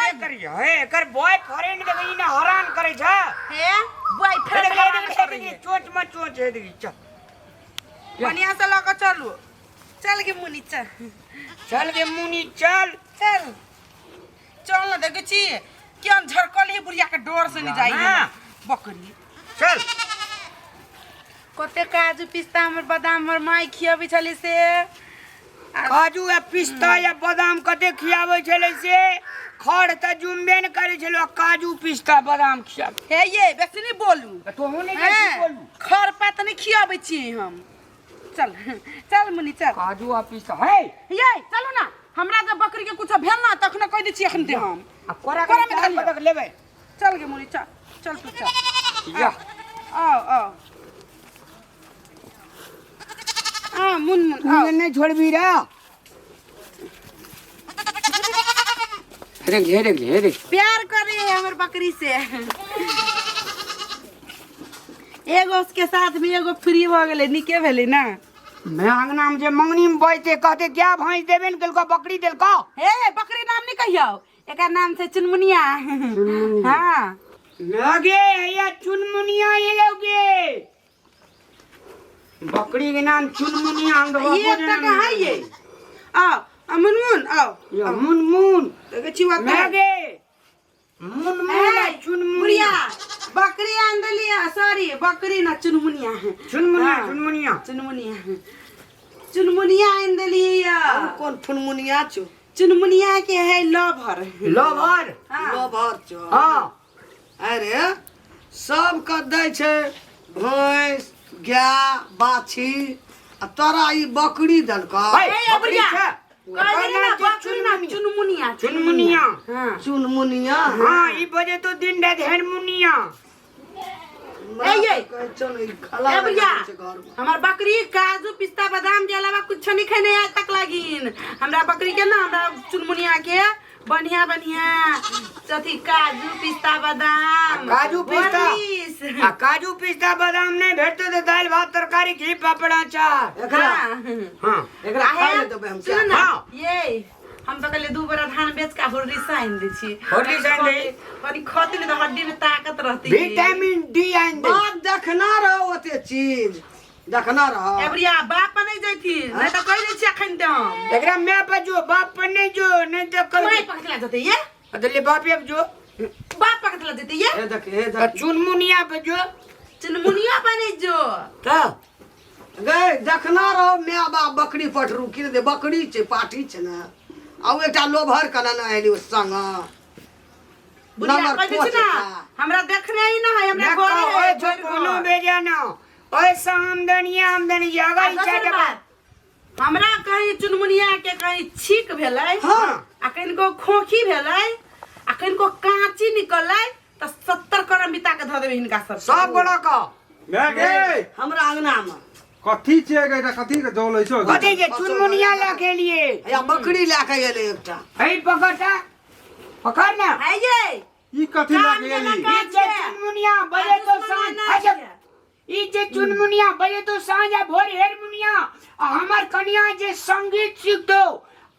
ना करियो हे एकर बॉयफ्रेंड देखी ना हैरान करे छ हे बॉयफ्रेंड चोच मत चोच है देखी चल बढ़िया से लगा चलू चल के मुनी चल के मुनी चल चल ना देखे छी क्या झरकल ही बुढ़िया के डोर से नहीं जाई बकरी चल कते काजू पिस्ता हमर बादाम हमर माई खियाबे छले से काजू या पिस्ता या बादाम कते खियाबे छले से खड़ त जुम्बे न करे छलो काजू पिस्ता बादाम खियाब हे ये बेसी नहीं बोलू तो हो नहीं कैसे बोलू खर पात नहीं खियाबे छी हम चल चल मुनी चल काजू आ पिस्ता है ये चलो ना हमरा जब बकरी के कुछ भेल ना तखन कह दै छी एखन ते हम आ कोरा में धान पटक लेबे चल के मुनी चल चल तू चल या आओ मुन तू नहीं छोड़बी रे हेरे प्यार करे है हमर बकरी से एगो उसके साथ में एगो फ्री हो गेले निके भेले ना मैं अंगना में जे मंगनी में बैठे कहते क्या भैंस देबे न कल बकरी देल का हे बकरी नाम नहीं कहियो एकर नाम से चुनमुनिया हां लगे या चुनमुनिया ये लोगे बकरी के नाम चुनमुनिया हम तो ये तक है ये आओ मुनमुन आओ या मुनमुन देखे छी बात लगे मुनमुन चुनमुनिया बकरी आंदलिया सॉरी बकरी ना चुनमुनिया चुनमुनिया आंदलिया कौन फुनमुनिया छो चुनमुनिया के है लवर छो हां अरे सब क दै छै भैंस गाय बाछी आ तोरा ई बकरी दलका बकरी छै चुनमुनिया चुनमुनिया हां ई बजे तो दिन रात हेरमुनिया हमार बकरी काजू पिस्ता बादाम के अलावा कुछ नहीं खाने आज तक लागिन हमरा बकरी के ना हमरा चुनमुनिया के बढ़िया अथी काजू पिस्ता बादाम काजू पिस्ता बादाम नहीं भेटतो तो दाल भात तरकारी घी पापड़ अचार एकरा खाए ले देबे हम सुन ना ये हम तो कल 2 बरा धान बेच का होरी साइन दे छी होरी साइन दे पानी खाती नहीं तो हड्डी में ताकत रहती विटामिन डी आइन दे बाप देखना रहो ओते चीज देखना रहो एबरिया बाप नहीं जाती नहीं तो कह दे छी अखन ते हम एकरा मैं पर जो बाप पर नहीं जो नहीं तो कर मैं पकड़ला जाते ये अदले बाप पे जो बाप पकड़ला देते ये ए देख चुनमुनिया पे जो चुनमुनिया बने जो का गए देखना रहो मैं बाप बकरी पठरू कि दे बकरी छे पाठी छे ना आ एकटा लोभर कना ना आइली ओ संग बुढ़िया कह दे छी ना हमरा देखने ही ना है हमरा घर है जो कोनो बेजा ना पैसा आमदनी जगह इच्छा के बात हमरा कहीं चुनमुनिया के कहीं छीक भेलै हां आ कहीं को खोखी भेलै आ कहीं को कांची निकलै त 70 करम बिता के ध देबे हिनका सब बड़ा का मैं गे हमरा अंगना में कथी छे गे कथी के जोलै छो कथी के चुनमुनिया ला के लिए या बकरी लाके गेले एकटा हई पकड़ ना है ये ई कथी लागे गेली ई जे चुनमुनिया बजे तो सांझ ई जे चुनमुनिया बजे तो सांझ आ भोर हेरमुनिया आ हमर कन्या जे संगीत सीख दो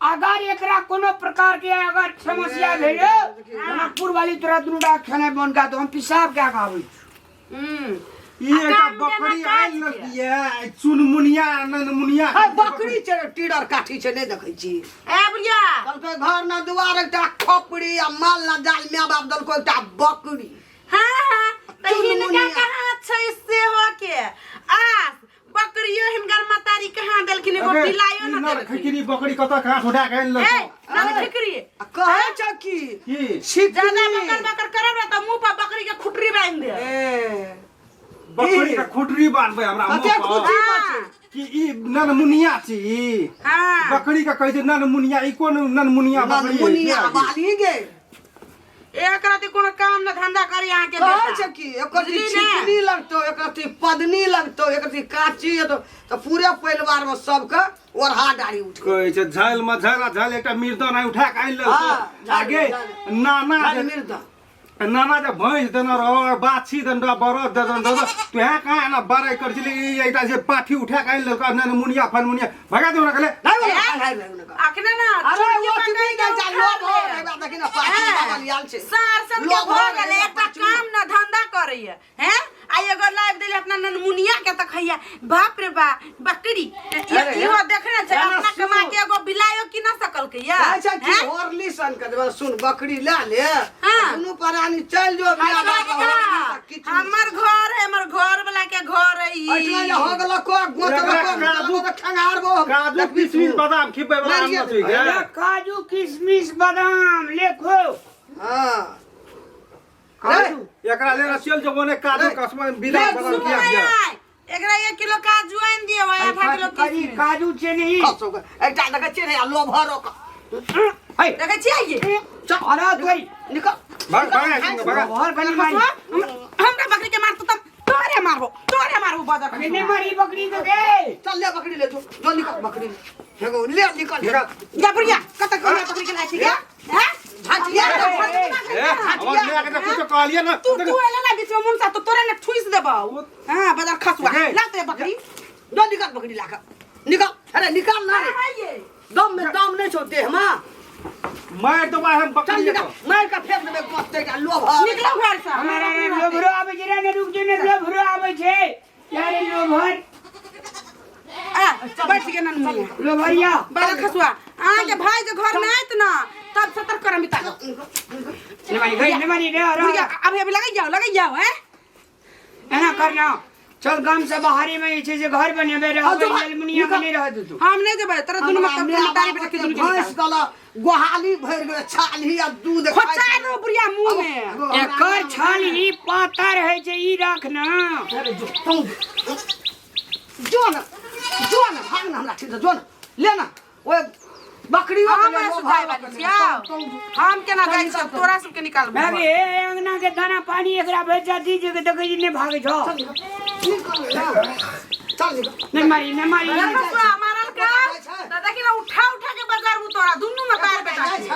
अगर एकरा कोनो प्रकार के अगर समस्या भेले जनकपुर वाली तोरा दुनुडा खाने बन का तो हम पेशाब क्या खाबै ई एकटा बकरी आइल लगिए चुनमुनिया ननमुनिया बकरी छे टीडर काठी छे नहीं देखै छी ए बुढ़िया कल के घर ना दुआर एकटा खपड़ी आ माल ना जाल में बाप दल को एकटा बकरी हां त हिनका कहां छै से हो के आस बकरियो हिनकर मतारी कहां देलखिन एगो पिलायो न देलखिन खिकरी बकरी कत कहां छोड़ा के ल ए ना खिकरी कहे छ की ज्यादा बकर करब ना त मुंह पर बकरी के खुटरी बांध दे ए बकरी का खुटरी बांधबे हमरा मुंह कते पर खुटरी बाचे कि ई ननमुनिया छी हां बकरी का कहै छै ननमुनिया ई कोन ननमुनिया बकरी ननमुनिया बाली गे एक राती कोनो काम न धंधा करी यहां के कहे छ की एकर छिकनी लगतो एकर पदनी लगतो एकर काची तो पूरे परिवार में सबके ओढ़ा डाड़ी उठ कहै छै झल में झल एकटा मिर्दा नहीं उठा के आइल आगे नाना मिर्दा नाना जब भैंस देना रहो बाछी दंडा बरो दंडा तो यहाँ कहाँ ना बारे कर चली एक से पाठी उठा के लड़का ना मुनिया फन मुनिया भगा दो ना कले नहीं बोला खंगार में उनका आखने ना अरे चुड़की वो पकड़ तुम्हें के क्या उठा लो ले। देखिन ना पाठी बगल याल छे सार सन के हो गेले एकटा काम ना धंधा करैया हैं आई एगो लाइव देले अपना ननमुनिया के त खैया बाप रे बा बकरी इहो देखने छै अपना कमा के एगो बिलायो की ना सकल के या अच्छा की होरली सन के देबे सुन बकरी ला ले हाँ। दुनू प्राणी चल जो बिया हमर घर है हमर घर वाला के घर है ई अटला जे हो गेल को गोतलो को खंगार बो काजू किशमिश बादाम खिबे वाला हम ठीक है अरे काजू किशमिश बादाम लेखो हां काजू एकरा लेना चल जो बोने काजू कसम बिना बादाम किया गया एकरा 1 किलो काजू आइन दियो आधा किलो किशमिश काजू से नहीं कसो एकटा लगा चेरे लो भरो का है देखे छियै अरे गई निकल भाग भाग भाग और बनी मारी हमरा बकरी के मार तो तोरे मारबो बाजार मैंने मारी बकरी तो गए चल ले बकरी ले जो निकल बकरी हेगो ले निकल या बुढ़िया कत कोन बकरी के लाई छी क्या हैं हटिया हमर ले के कुछ कहलिए ना तू एला ना बीच में मुंसा तो तोरे ने ठुइस देबो हां बाजार खसुआ ला तो बकरी जो निकल बकरी लाका निकल अरे निकाल ना रे दम में दम नहीं छोड़ते हम मैं तो हम चल बकरी निकल मार का फेंक देबे पत्ते का लो भर निकलो घर से हमारा लोभरो आवे जरा ने रुक जे ने लोभरो आवे छे यार लोभर आ बैठ के नन मुनिया लोभरिया बाजार खसुआ आ के भाई के घर में आइत ना तब 70 करम बिता ने मारी गई ने मारी रे बुढ़िया अभी लगा जाओ हैं एना करना चल गांव से बाहरी में छे जे घर बनेबे रे एल्युमिनियम में नहीं रह तू हम नहीं देबे तेरा दुनु में तारी बेटा के दुनु के भैंस गला गोहाली भर गए छाली आ दूध खोचा रो बुढ़िया मुंह में एकर छाल ही पातर है जे ई रखना अरे जो ना भाग ना हमरा ठीक जो ना ले ना ओए बकरी हम सुधाई वाली छियाओ हम केना गाय सब तोरा सब के निकाल भागे अंगना के दाना पानी एकरा बेचा दीजिए के देखै ने भागे छो चल निकल ने मारी खसुआ मारल का दादा के उठा के बाजार में तोरा दुनु में तार बेटा के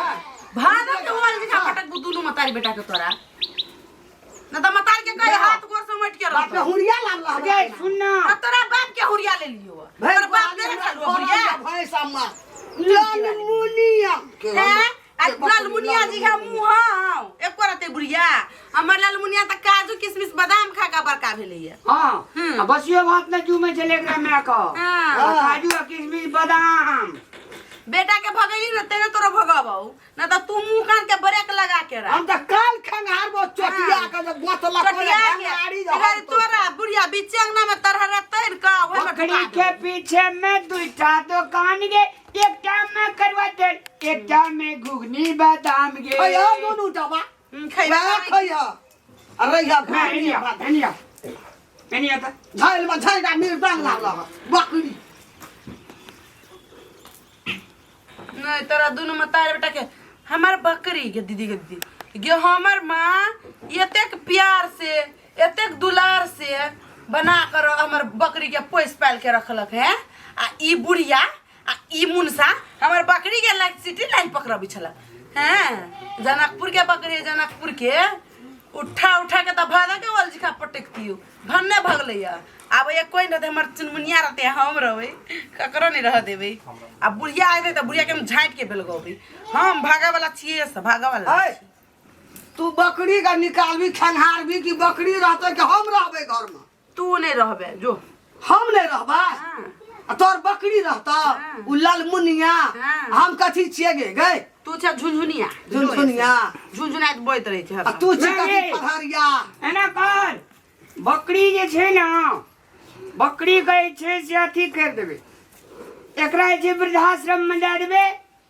भादर के होल दिखा पटक दुनु में तार बेटा के तोरा न त मतार के कहे हाथ गोर समेट के बाप रख हुरिया लाल ला अगे सुनना तोरा बाप के हुरिया ले लियो तोरा बाप ने चलो हुरिया भैंस अम्मा लाल मुनिया हैं आ लाल मुनिया जी का मुंह हां एको राते बुढ़िया हमर लाल मुनिया त काजू किशमिश बादाम खा का बड़का भेलैया हां बस ये बात न जू में चले एकरा में का हां काजू किशमिश बादाम बेटा के भगैली न तेरे तोरा भगाबौ न त तू मुंह कान के ब्रेक लगा के रह हम त काल खंगार बो चटिया का जो गोतला को गाड़ी अगर तोरा बुढ़िया बीच अंगना में तरहरा तैर का ओए में बकरी के पीछे में दुईटा दुकान गे एक टाइम में करवा दे एक टाइम में घुगनी बादाम गे अया दोनों दबा खैबा खैया अरे या धनिया त झाइल में झाइल मिल बांग ला बकरी नहीं तोरा दुनु में तार बेटा के हमार बकरी के दीदी गे हमर माँ एतेक प्यार से एतेक दुलार से बना कर हमर बकरी के पोस पाल के रखलक है आ ई बुढ़िया आ ई मुनसा हमर बकरी के लाइट सिटी लाइन पकड़बी छला हैं जनकपुर के बकरी जनकपुर के उठा के त भादा के वल जिखा पटकतियो भन्ने भगलैया अब ये कोई न हमर चुनमुनिया रहते हम रहबै ककरो नहीं रह देबै आ बुढ़िया आइले त बुढ़िया के हम झांट के बेलगोबै हम भागा वाला छिए से भागा वाला तू बकरी का निकालबी खंगार भी कि बकरी रहते कि हम रहबे घर में तू नहीं रहबे जो हम नहीं रहबा तोर बकरी रहता उ लाल मुनिया हम कथी छिए गे तू छ झुनझुनिया झुनझुनिया बोइत रहे छ तू छी कथी पधारिया एना कर बकरी जे छै ना बकरी कहै छै से अथी कर देबे एकरा जे वृद्धाश्रम में दे देबे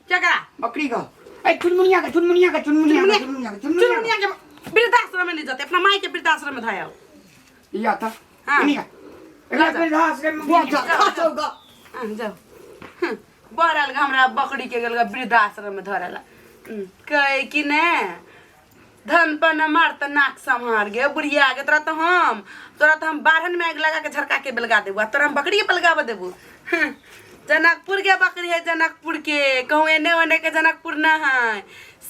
केकरा बकरी का ए चुनमुनिया का के वृद्धाश्रम में ले जाते अपना माई के वृद्धाश्रम में धाया या था नहीं एकरा वृद्धाश्रम में बहुत खचोगा जाओ बरल हमरा बकरी के गेल वृद्धाश्रम में धरेला कहे कि ने धन पर न मार त नाक संहार गे बुढ़िया गे तोरा तो हम बारहन में आग लगा के झरका के बेलगा देबू तोरा हम बकरी के बेलगाव देबू जनकपुर के बकरी है, जनकपुर के। कहूँ एने ओने के जनकपुर ना है।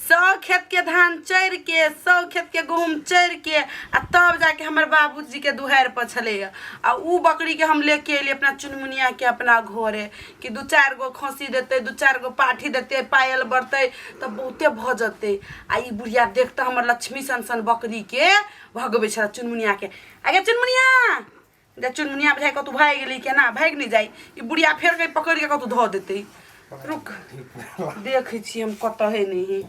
100 खेत के धान चढ़ के, 100 खेत के गहूम चढ़ के आ तब जाके हमारे बाबूजी के दुहार पर छले। आ उ बकरी के हम लेके अलिए अपना चुनमुनिया के अपना घरे कि 2-4 गो खसी देते, 2-4 गो पाठी देते, पायल बढ़ते तब बहुते भ जते। आ ई बुढ़िया देखते हमर लक्ष्मी सन बकरी के भगवे छला चुनमुनिया के। आगे चुनमुनिया जे चुनमुनिया बुझाइ कतौ भाग गेली के ना, भाग नहीं जाई। ई बुढ़िया फेर के पकड़ के कतौ धो देते। रुक देखे छी हम कतौ है नहीं।